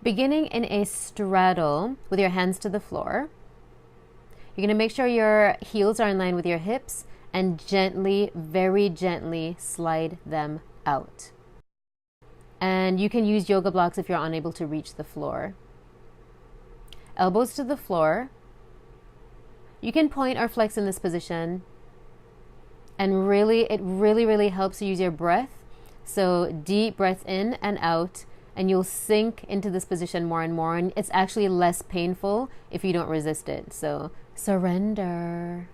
Beginning in a straddle with your hands to the floor, you're going to make sure your heels are in line with your hips and gently, very gently slide them out. And you can use yoga blocks if you're unable to reach the floor. Elbows to the floor. You can point or flex in this position. And it really helps you use your breath. So deep breath in and out, and you'll sink into this position more and more. And it's actually less painful if you don't resist it. So surrender.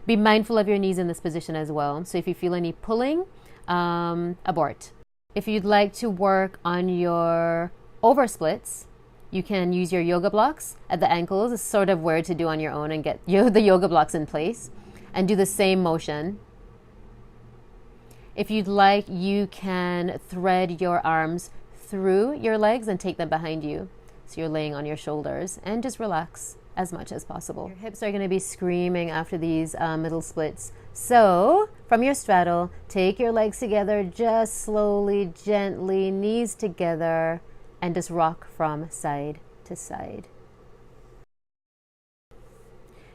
Be mindful of your knees in this position as well. So if you feel any pulling, abort. If you'd like to work on your oversplits, you can use your yoga blocks at the ankles. It's sort of weird to do on your own and get the yoga blocks in place and do the same motion. If you'd like, you can thread your arms through your legs and take them behind you. So you're laying on your shoulders and just relax as much as possible. Your hips are going to be screaming after these middle splits. So from your straddle, take your legs together, just slowly, gently, knees together, and just rock from side to side.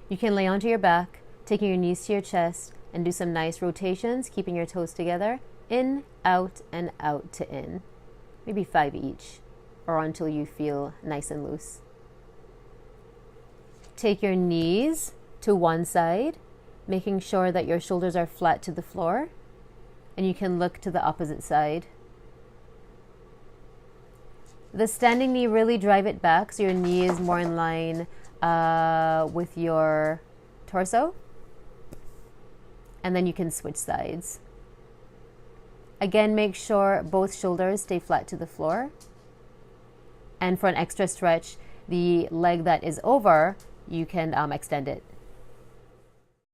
You can lay onto your back, taking your knees to your chest, and do some nice rotations, keeping your toes together, in, out, and out to in. Maybe 5 each, or until you feel nice and loose. Take your knees to one side, making sure that your shoulders are flat to the floor, and you can look to the opposite side. The standing knee, really drive it back so your knee is more in line with your torso. And then you can switch sides. Again, make sure both shoulders stay flat to the floor. And for an extra stretch, the leg that is over, you can extend it.